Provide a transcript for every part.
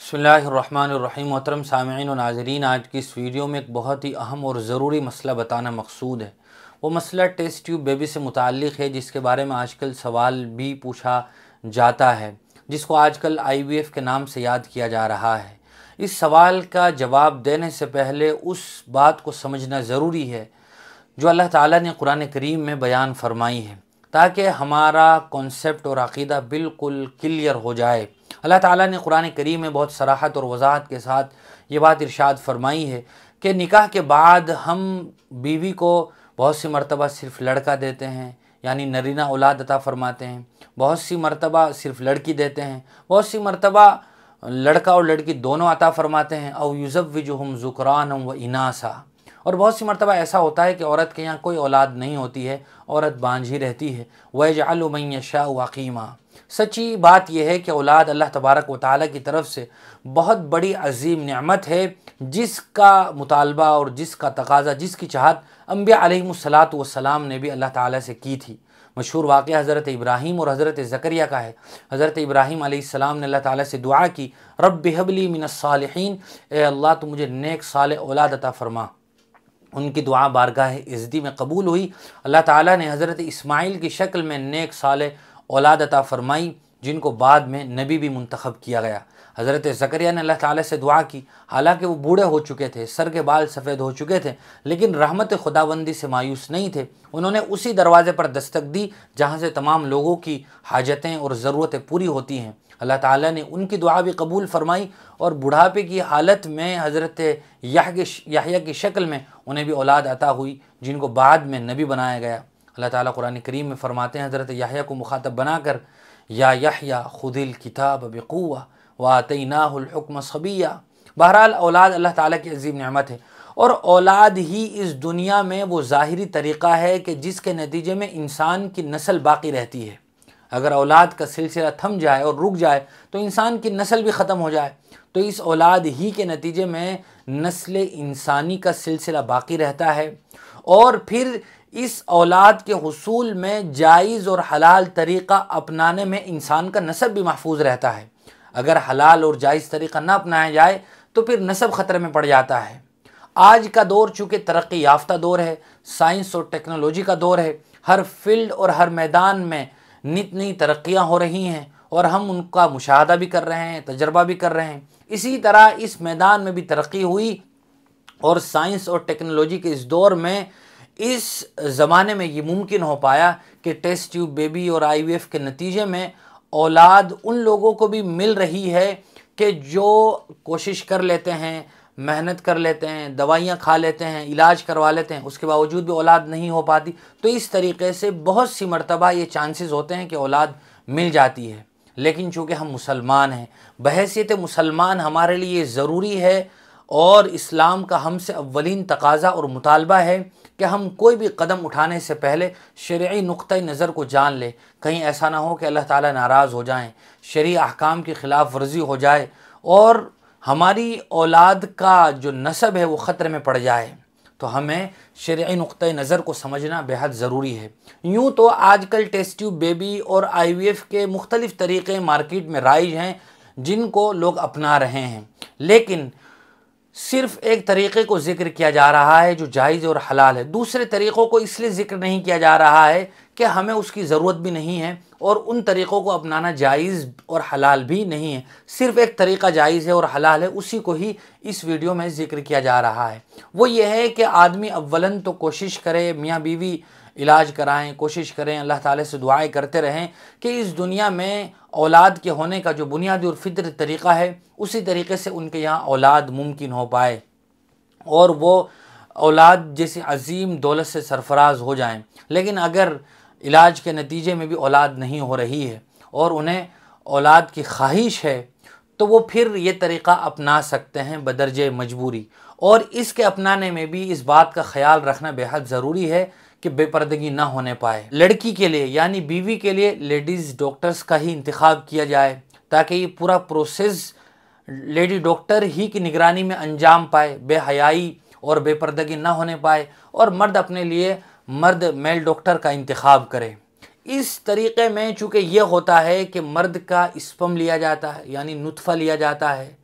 बिस्मिल्लाहिर्रहमानिर्रहीम। मोहतरम सामईन व नाज़रीन, आज की इस वीडियो में एक बहुत ही अहम और ज़रूरी मसला बताना मकसूद है। वो मसला टेस्ट ट्यूब बेबी से मुताल्लिक़ है, जिसके बारे में आजकल सवाल भी पूछा जाता है, जिसको आजकल IVF के नाम से याद किया जा रहा है। इस सवाल का जवाब देने से पहले उस बात को समझना ज़रूरी है जो अल्लाह ताला ने कुरान करीम में बयान फरमाई है, ताकि हमारा कॉन्सेप्ट और अक़ीदा बिल्कुल क्लियर हो जाए। अल्लाह ताला ने कुरान करीम में बहुत सराहत और वज़ाहत के साथ ये बात इरशाद फरमाई है कि निकाह के बाद हम बीवी को बहुत सी मरतबा सिर्फ़ लड़का देते हैं, यानी नरीना औलाद अता फरमाते हैं। बहुत सी मरतबा सिर्फ़ लड़की देते हैं, बहुत सी मरतबा लड़का और लड़की दोनों अता फरमाते हैं। औ युज़व्विजुहुम ज़ुकरानम व इनासा। और बहुत सी मरतबा ऐसा होता है कि औरत के यहाँ कोई औलाद नहीं होती है, औरत बांझ ही रहती है। वयजअलु मन यशाउ अक़ीमा। सच्ची बात यह है कि औलाद अल्लाह तबारक व तआला की तरफ से बहुत बड़ी अजीम नेमत है, जिसका मुतालबा और जिसका तकाज़ा, जिसकी चाहत अंबिया अलैहिमुस्सलातु वस्सलाम ने भी अल्लाह ताला से की थी। मशहूर वाक़या हज़रत इब्राहीम और हज़रत ज़करिया का है। हज़रत इब्राहीम अलैहिस्सलाम ने अल्लाह ताला से दुआ की, रब्बि हबली मिनस्सालिहीन, ए अल्लाह तू मुझे नेक साले औलाद अता फरमा। उनकी दुआ बारगाह इज़्ज़ती में कबूल हुई। अल्लाह ताला ने हज़रत इस्माइल की शक्ल में नेक साले औलाद अता फरमाई, जिनको बाद में नबी भी मुंतखब किया गया। हज़रत ज़करिया ने अल्लाह ताला से दुआ की, हालांकि वो बूढ़े हो चुके थे, सर के बाल सफ़ेद हो चुके थे, लेकिन रहमत खुदाबंदी से मायूस नहीं थे। उन्होंने उसी दरवाज़े पर दस्तक दी जहाँ से तमाम लोगों की हाजतें और ज़रूरतें पूरी होती हैं। अल्लाह ताला ने उनकी दुआ भी कबूल फरमाई और बुढ़ापे की हालत में हज़रत याह्या की शक्ल में उन्हें भी औलाद अता हुई, जिनको बाद में नबी बनाया गया। अल्लाह ताला कुरान करीम में फरमाते हैं हज़रत याह्या को मुखातब बनाकर, या याह्या खुदिल किताब बिक़ुव्वा व आतैनाहुल हुक्म सबिय्या। बहरहाल औलाद अल्लाह ताला की अजीम नेमत है, और औलाद ही इस दुनिया में वो ज़ाहिरी तरीक़ा है कि जिसके नतीजे में इंसान की नस्ल बाकी रहती है। अगर औलाद का सिलसिला थम जाए और रुक जाए तो इंसान की नस्ल भी ख़त्म हो जाए, तो इस औलाद ही के नतीजे में नस्ल इंसानी का सिलसिला बाकी रहता है। और फिर इस औलाद के हुसूल में जायज़ और हलाल तरीक़ा अपनाने में इंसान का नसब भी महफूज रहता है। अगर हलाल और जायज़ तरीक़ा न अपनाया जाए तो फिर नसब ख़तरे में पड़ जाता है। आज का दौर चूँकि तरक्की याफ्ता दौर है, साइंस और टेक्नोलॉजी का दौर है, हर फील्ड और हर मैदान में नित नई तरक्कियाँ हो रही हैं और हम उनका मुशाहदा भी कर रहे हैं, तजर्बा भी कर रहे हैं। इसी तरह इस मैदान में भी तरक्की हुई और साइंस और टेक्नोलॉजी के इस दौर में, इस ज़माने में ये मुमकिन हो पाया कि टेस्ट ट्यूब बेबी और IVF के नतीजे में औलाद उन लोगों को भी मिल रही है कि जो कोशिश कर लेते हैं, मेहनत कर लेते हैं, दवाइयाँ खा लेते हैं, इलाज करवा लेते हैं, उसके बावजूद भी औलाद नहीं हो पाती। तो इस तरीक़े से बहुत सी मरतबा ये चांसेस होते हैं कि औलाद मिल जाती है। लेकिन चूँकि हम मुसलमान हैं, बहैसियत मुसलमान हमारे लिए ज़रूरी है और इस्लाम का हमसे अव्वलीन तकाज़ा और मुतालबा है कि हम कोई भी कदम उठाने से पहले शरई नुक्ता नज़र को जान ले। कहीं ऐसा ना हो कि अल्लाह ताला नाराज़ हो जाएं, शरई अहकाम की ख़िलाफ़ वर्जी हो जाए और हमारी औलाद का जो नसब है वो ख़तरे में पड़ जाए। तो हमें शरई नुक्ता नज़र को समझना बेहद ज़रूरी है। यूँ तो आजकल टेस्ट ट्यूब बेबी और IVF के मुख्तलिफ़ तरीक़े मार्केट में राइज हैं, जिनको लोग अपना रहे हैं, लेकिन सिर्फ़ एक तरीक़े को ज़िक्र किया जा रहा है जो जायज़ और हलाल है। दूसरे तरीक़ों को इसलिए ज़िक्र नहीं किया जा रहा है कि हमें उसकी ज़रूरत भी नहीं है और उन तरीक़ों को अपनाना जायज़ और हलाल भी नहीं है। सिर्फ़ एक तरीक़ा जायज़ है और हलाल है, उसी को ही इस वीडियो में ज़िक्र किया जा रहा है। वो ये है कि आदमी अव्वलन तो कोशिश करे, मियाँ बीवी इलाज कराएं, कोशिश करें, अल्लाह ताला से दुआएं करते रहें कि इस दुनिया में औलाद के होने का जो बुनियादी और फितरी तरीक़ा है, उसी तरीक़े से उनके यहाँ औलाद मुमकिन हो पाए और वो औलाद जैसी अजीम दौलत से सरफराज हो जाएं। लेकिन अगर इलाज के नतीजे में भी औलाद नहीं हो रही है और उन्हें औलाद की ख्वाहिश है, तो वो फिर ये तरीक़ा अपना सकते हैं बदरजे मजबूरी। और इसके अपनाने में भी इस बात का ख़याल रखना बेहद ज़रूरी है कि बेपर्दगी ना होने पाए। लड़की के लिए यानी बीवी के लिए लेडीज़ डॉक्टर्स का ही इंतखाब किया जाए, ताकि ये पूरा प्रोसेस लेडी डॉक्टर ही की निगरानी में अंजाम पाए, बेहयाई और बेपर्दगी ना होने पाए, और मर्द अपने लिए मर्द मेल डॉक्टर का इंतखाब करे। इस तरीक़े में चूँकि ये होता है कि मर्द का स्पर्म लिया जाता है, यानी नुत्फ़ा लिया जाता है,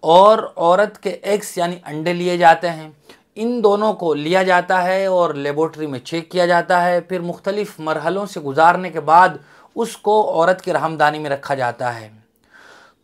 اور عورت کے ایگز یعنی انڈے لیے جاتے ہیں، ان دونوں کو لیا جاتا ہے اور لیبارٹری میں چیک کیا جاتا ہے، پھر مختلف مرحلوں سے گزارنے کے بعد اس کو عورت کے رحم دانی میں رکھا جاتا ہے۔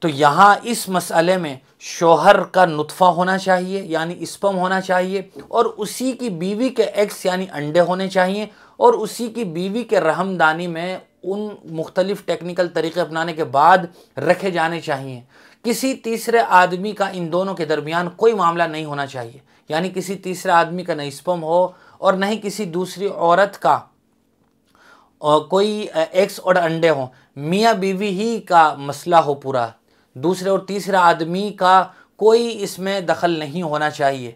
تو یہاں اس مسئلے میں شوہر کا نطفہ ہونا چاہیے یعنی اسپم ہونا چاہیے، اور اسی کی بیوی کے ایگز یعنی انڈے ہونے چاہیے، اور اسی کی بیوی کے رحم دانی میں ان مختلف ٹیکنیکل طریقے اپنانے کے بعد رکھے جانے چاہیے۔ کسی تیسرے آدمی کا ان دونوں کے درمیان کوئی معاملہ نہیں ہونا چاہیے، یعنی کسی تیسرے آدمی کا نہ اسپم ہو اور نہ ہی کسی دوسری عورت کا کوئی ایگز اور انڈے ہوں، میاں بیوی ہی کا مسئلہ ہو پورا، دوسرے اور تیسرا آدمی کا کوئی اس میں دخل نہیں ہونا چاہیے۔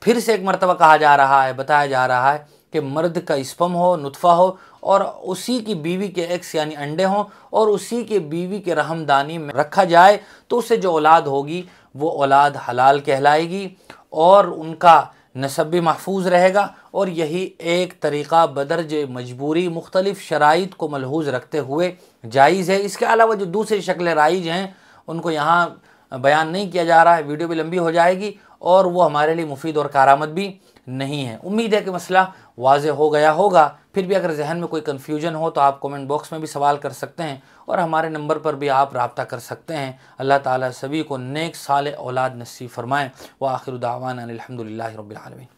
پھر سے ایک مرتبہ کہا جا رہا ہے، بتایا جا رہا ہے کہ مرد کا اسپم ہو، نطفہ ہو، اور اسی کی بیوی کے ایگز یعنی انڈے ہوں، اور اسی کے بیوی کے رحم دانی میں رکھا جائے، تو اس سے جو اولاد ہوگی وہ اولاد حلال کہلائے گی اور ان کا نسب بھی محفوظ رہے گا، اور یہی ایک طریقہ بدرج مجبوری مختلف شرائط کو ملحوظ رکھتے ہوئے جائز ہے۔ اس کے علاوہ جو دوسری شکلیں رائج ہیں ان کو یہاں بیان نہیں کیا جا رہا ہے، ویڈیو بھی لمبی ہو جائے گی اور وہ ہمارے لیے مفید اور کارآمد بھی نہیں ہے۔ امید ہے کہ مسئلہ واضح ہو گیا ہوگا۔ پھر بھی اگر ذہن میں کوئی کنفیوژن ہو تو آپ کومنٹ باکس میں بھی سوال کر سکتے ہیں، اور ہمارے نمبر پر بھی آپ رابطہ کر سکتے ہیں۔ اللہ تعالیٰ سبھی کو نیک صالح اولاد نصیب فرمائیں۔ وآخر دعوانا الحمدللہ رب العالمین۔